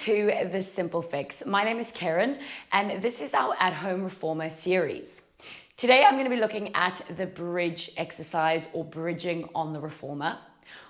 to The Simple Fix. My name is Karen, and this is our at-home reformer series. Today, I'm going to be looking at the bridge exercise or bridging on the reformer.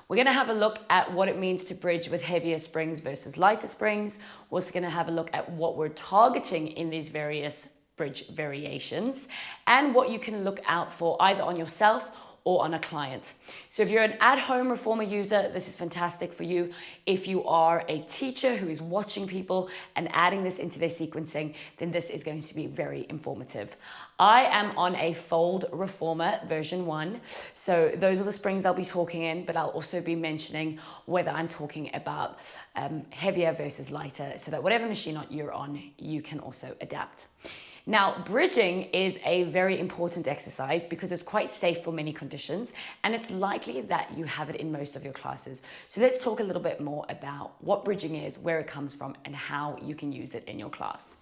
We're going to have a look at what it means to bridge with heavier springs versus lighter springs. We're also going to have a look at what we're targeting in these various bridge variations and what you can look out for either on yourself or on a client. So if you're an at-home reformer user, this is fantastic for you. If you are a teacher who is watching people and adding this into their sequencing, then this is going to be very informative. I am on a fold reformer version 1. So those are the springs I'll be talking in, but I'll also be mentioning whether I'm talking about heavier versus lighter, so that whatever machine you're on, you can also adapt. Now, bridging is a very important exercise because it's quite safe for many conditions, and it's likely that you have it in most of your classes. So let's talk a little bit more about what bridging is, where it comes from, and how you can use it in your class.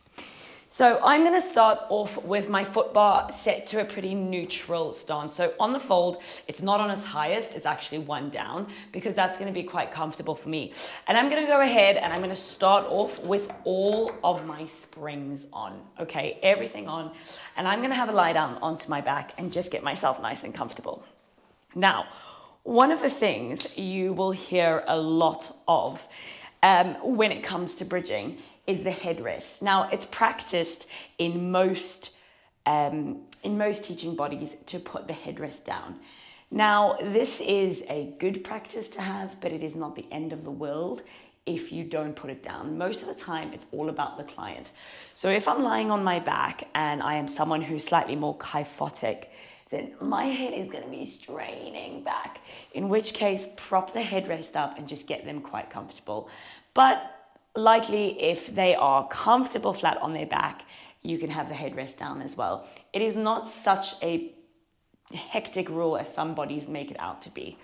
So I'm going to start off with my foot bar set to a pretty neutral stance. So on the fold, it's not on its highest, it's actually one down because that's going to be quite comfortable for me. And I'm going to go ahead and I'm going to start off with all of my springs on, okay, everything on. And I'm going to have a lie down onto my back and just get myself nice and comfortable. Now, one of the things you will hear a lot of when it comes to bridging is the headrest. Now, it's practiced in most teaching bodies to put the headrest down. Now, this is a good practice to have, but it is not the end of the world if you don't put it down. Most of the time, it's all about the client. So if I'm lying on my back and I am someone who's slightly more kyphotic, then my head is going to be straining back, in which case prop the headrest up and just get them quite comfortable. But likely, if they are comfortable flat on their back, you can have the headrest down as well. It is not such a hectic rule as some bodies make it out to be.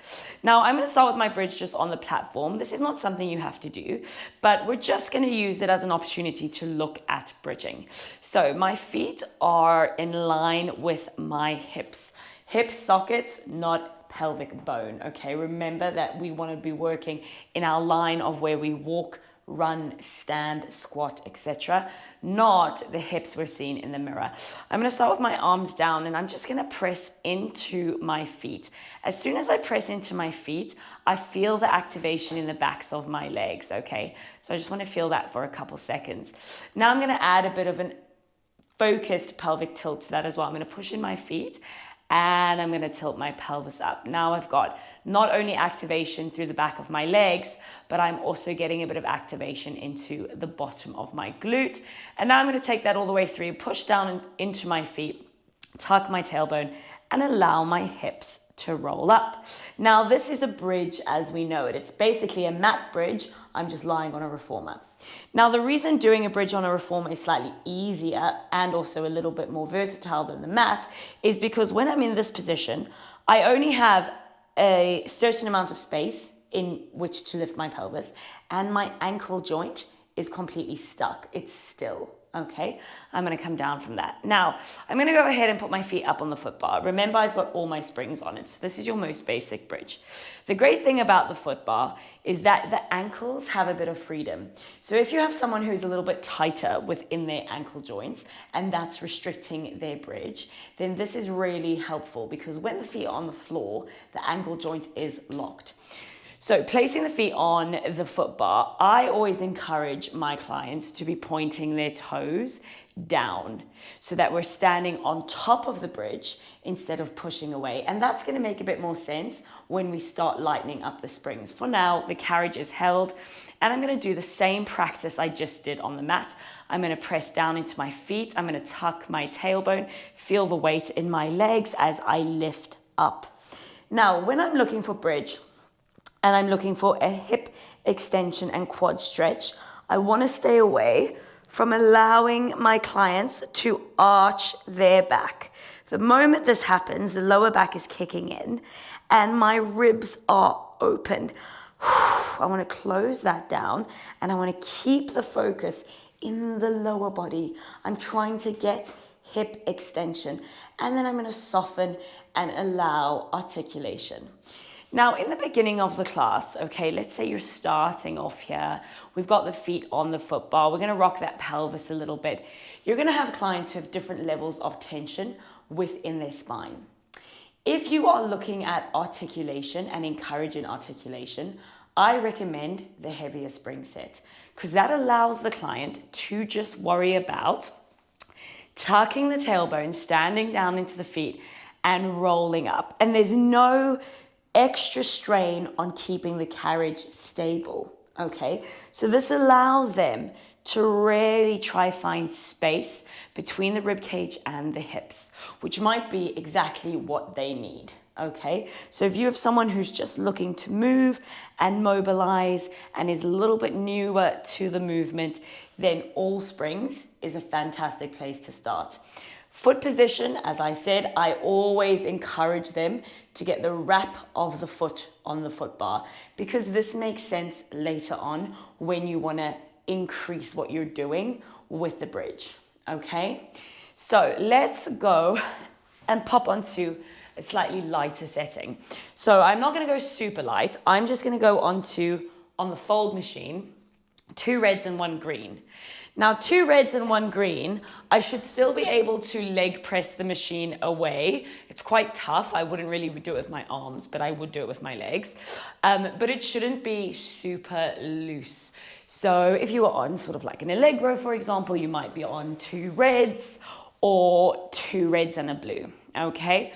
Now, I'm going to start with my bridge just on the platform. This is not something you have to do, but we're just going to use it as an opportunity to look at bridging. So my feet are in line with my hips. Hip sockets, not pelvic bone, okay? Remember that we want to be working in our line of where we walk, run, stand, squat, etc., not the hips we're seeing in the mirror. I'm going to start with my arms down and I'm just going to press into my feet. As soon as I press into my feet, I feel the activation in the backs of my legs, okay? So I just want to feel that for a couple seconds. Now I'm going to add a bit of an focused pelvic tilt to that as well. I'm going to push in my feet and I'm going to tilt my pelvis up. Now I've got not only activation through the back of my legs, but I'm also getting a bit of activation into the bottom of my glute. And now I'm going to take that all the way through, push down into my feet, tuck my tailbone, and allow my hips to roll up. Now this is a bridge as we know it. It's basically a mat bridge. I'm just lying on a reformer. Now, the reason doing a bridge on a reformer is slightly easier and also a little bit more versatile than the mat is because when I'm in this position, I only have a certain amount of space in which to lift my pelvis, and my ankle joint is completely stuck. It's still. Okay, I'm going to come down from that. Now, I'm going to go ahead and put my feet up on the foot bar. Remember, I've got all my springs on it. So this is your most basic bridge. The great thing about the foot bar is that the ankles have a bit of freedom. So if you have someone who's a little bit tighter within their ankle joints and that's restricting their bridge, then this is really helpful because when the feet are on the floor, the ankle joint is locked. So placing the feet on the foot bar, I always encourage my clients to be pointing their toes down so that we're standing on top of the bridge instead of pushing away. And that's going to make a bit more sense when we start lightening up the springs. For now, the carriage is held and I'm going to do the same practice I just did on the mat. I'm going to press down into my feet. I'm going to tuck my tailbone, feel the weight in my legs as I lift up. Now, when I'm looking for bridge, and I'm looking for a hip extension and quad stretch, I want to stay away from allowing my clients to arch their back. The moment this happens, the lower back is kicking in and my ribs are open. I want to close that down and I want to keep the focus in the lower body. I'm trying to get hip extension and then I'm going to soften and allow articulation. Now, in the beginning of the class, okay, let's say you're starting off here. We've got the feet on the foot bar. We're going to rock that pelvis a little bit. You're going to have clients who have different levels of tension within their spine. If you are looking at articulation and encouraging articulation, I recommend the heavier spring set because that allows the client to just worry about tucking the tailbone, standing down into the feet and rolling up. And there's no extra strain on keeping the carriage stable, okay? So this allows them to really try find space between the rib cage and the hips, which might be exactly what they need, okay? So if you have someone who's just looking to move and mobilize and is a little bit newer to the movement, then all springs is a fantastic place to start. Foot position, as I said, I always encourage them to get the wrap of the foot on the foot bar because this makes sense later on when you want to increase what you're doing with the bridge, okay? So let's go and pop onto a slightly lighter setting. So I'm not going to go super light. I'm just going to go on the fold machine, 2 reds and 1 green. Now, 2 reds and 1 green, I should still be able to leg press the machine away. It's quite tough. I wouldn't really do it with my arms, but I would do it with my legs. But it shouldn't be super loose. So if you were on sort of like an Allegro, for example, you might be on 2 reds or 2 reds and a blue, okay?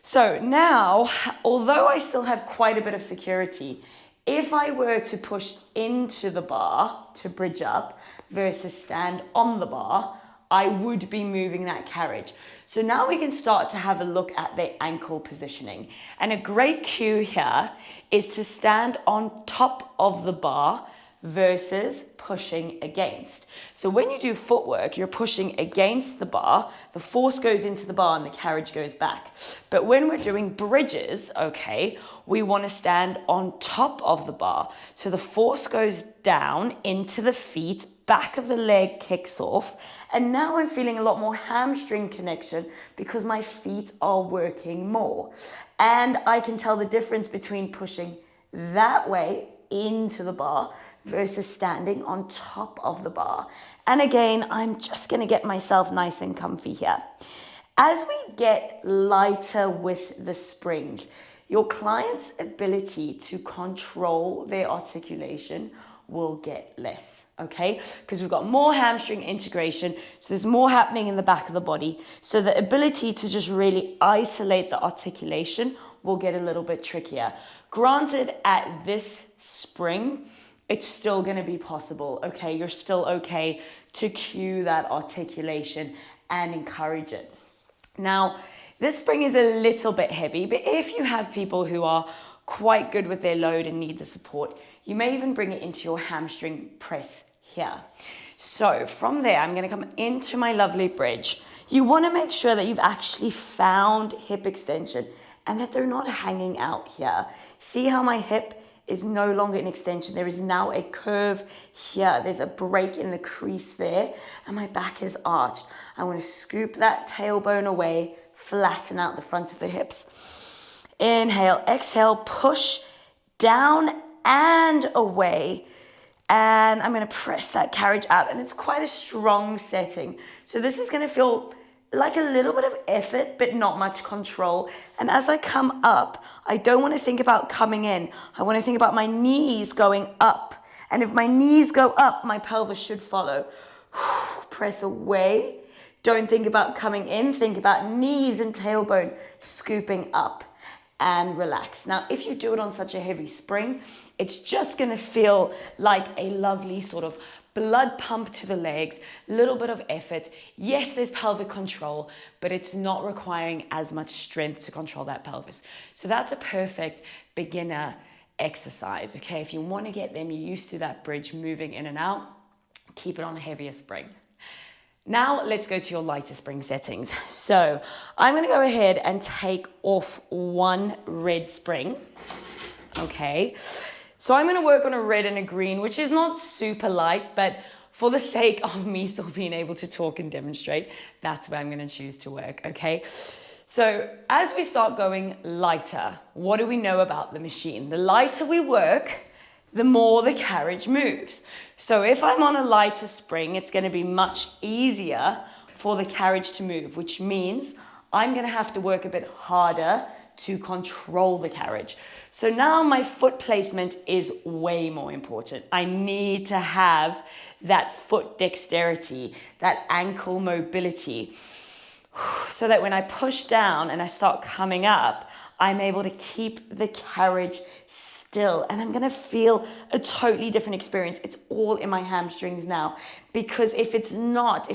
So now, although I still have quite a bit of security, if I were to push into the bar to bridge up versus stand on the bar, I would be moving that carriage. So now we can start to have a look at the ankle positioning. And a great cue here is to stand on top of the bar versus pushing against. So when you do footwork, you're pushing against the bar, the force goes into the bar and the carriage goes back. But when we're doing bridges, okay, we want to stand on top of the bar. So the force goes down into the feet, back of the leg kicks off, and now I'm feeling a lot more hamstring connection because my feet are working more. And I can tell the difference between pushing that way into the bar versus standing on top of the bar. And again, I'm just going to get myself nice and comfy here. As we get lighter with the springs, your client's ability to control their articulation will get less, okay? Because we've got more hamstring integration, so there's more happening in the back of the body. So the ability to just really isolate the articulation will get a little bit trickier. Granted, at this spring, it's still going to be possible, okay? You're still okay to cue that articulation and encourage it. Now, this spring is a little bit heavy, but if you have people who are quite good with their load and need the support, you may even bring it into your hamstring press here. So from there, I'm going to come into my lovely bridge. You want to make sure that you've actually found hip extension and that they're not hanging out here. See how my hip is no longer an extension. There is now a curve here. There's a break in the crease there, and my back is arched. I want to scoop that tailbone away, flatten out the front of the hips. Inhale, exhale, push down and away. And I'm going to press that carriage out, and it's quite a strong setting. So this is going to feel like a little bit of effort, but not much control. And as I come up, I don't want to think about coming in. I want to think about my knees going up. And if my knees go up, my pelvis should follow. Press away. Don't think about coming in. Think about knees and tailbone scooping up and relax. Now, if you do it on such a heavy spring, it's just going to feel like a lovely sort of blood pump to the legs, little bit of effort. Yes, there's pelvic control, but it's not requiring as much strength to control that pelvis. So that's a perfect beginner exercise, okay? If you want to get them used to that bridge moving in and out, keep it on a heavier spring. Now let's go to your lighter spring settings. So I'm going to go ahead and take off 1 red spring, okay? So I'm going to work on a red and a green, which is not super light, but for the sake of me still being able to talk and demonstrate, that's where I'm going to choose to work, okay? So as we start going lighter, what do we know about the machine? The lighter we work, the more the carriage moves. So if I'm on a lighter spring, it's going to be much easier for the carriage to move, which means I'm going to have to work a bit harder to control the carriage. So now my foot placement is way more important. I need to have that foot dexterity, that ankle mobility, so that when I push down and I start coming up, I'm able to keep the carriage still, and I'm gonna feel a totally different experience. It's all in my hamstrings now, because if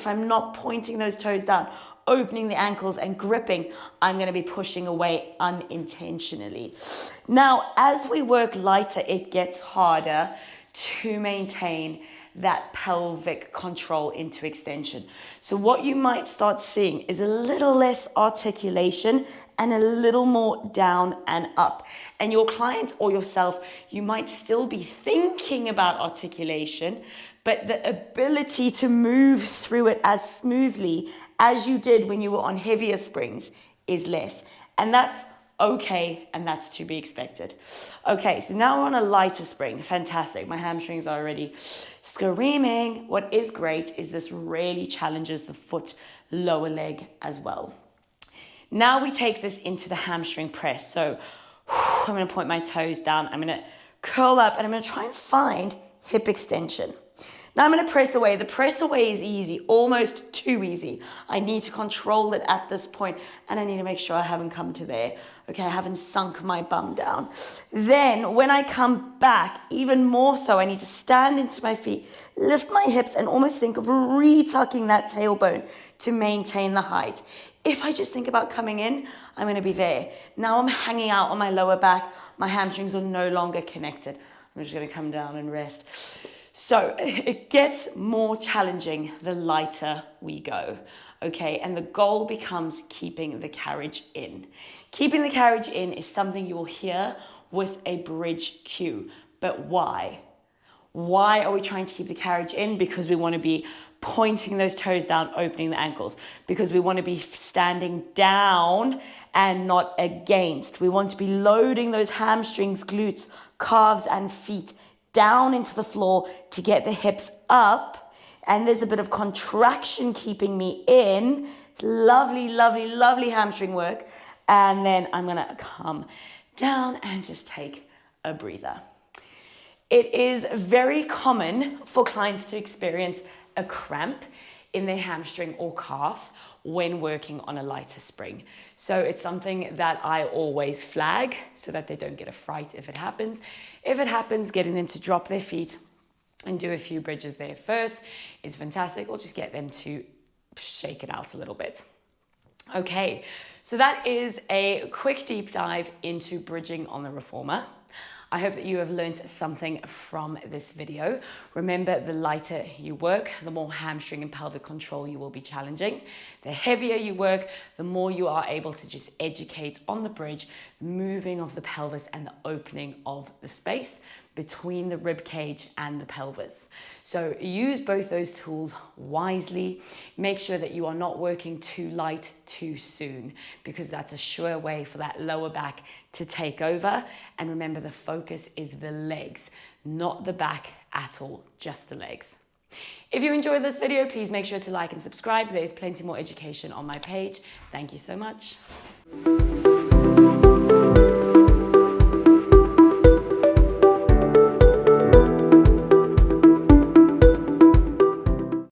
I'm not pointing those toes down, opening the ankles and gripping, I'm gonna be pushing away unintentionally. Now, as we work lighter, it gets harder to maintain that pelvic control into extension. So what you might start seeing is a little less articulation and a little more down and up. And your client or yourself, you might still be thinking about articulation, but the ability to move through it as smoothly as you did when you were on heavier springs is less. And that's okay, and that's to be expected. Okay, so now we're on a lighter spring. Fantastic. My hamstrings are already screaming. What is great is this really challenges the foot lower leg as well. Now we take this into the hamstring press. So I'm going to point my toes down. I'm going to curl up and I'm going to try and find hip extension. Now I'm going to press away. The press away is easy, almost too easy. I need to control it at this point, and I need to make sure I haven't come to there. Okay, I haven't sunk my bum down. Then when I come back, even more so, I need to stand into my feet, lift my hips, and almost think of retucking that tailbone to maintain the height. If I just think about coming in, I'm going to be there. Now I'm hanging out on my lower back. My hamstrings are no longer connected. I'm just going to come down and rest. So it gets more challenging the lighter we go, okay? And the goal becomes keeping the carriage in. Keeping the carriage in is something you will hear with a bridge cue. But why? Why are we trying to keep the carriage in? Because we want to be pointing those toes down, opening the ankles. Because we want to be standing down and not against. We want to be loading those hamstrings, glutes, calves, and feet down into the floor to get the hips up, and there's a bit of contraction keeping me in. Lovely, lovely, lovely hamstring work. And then I'm gonna come down and just take a breather. It is very common for clients to experience a cramp in their hamstring or calf when working on a lighter spring. So it's something that I always flag so that they don't get a fright if it happens. If it happens, getting them to drop their feet and do a few bridges there first is fantastic, or just get them to shake it out a little bit. Okay, so that is a quick deep dive into bridging on the reformer. I hope that you have learned something from this video. Remember, the lighter you work, the more hamstring and pelvic control you will be challenging. The heavier you work, the more you are able to just educate on the bridge, moving of the pelvis and the opening of the space between the rib cage and the pelvis. So use both those tools wisely. Make sure that you are not working too light too soon, because that's a sure way for that lower back to take over. And remember, the focus is the legs, not the back at all, just the legs. If you enjoyed this video, please make sure to like and subscribe. There's plenty more education on my page. Thank you so much.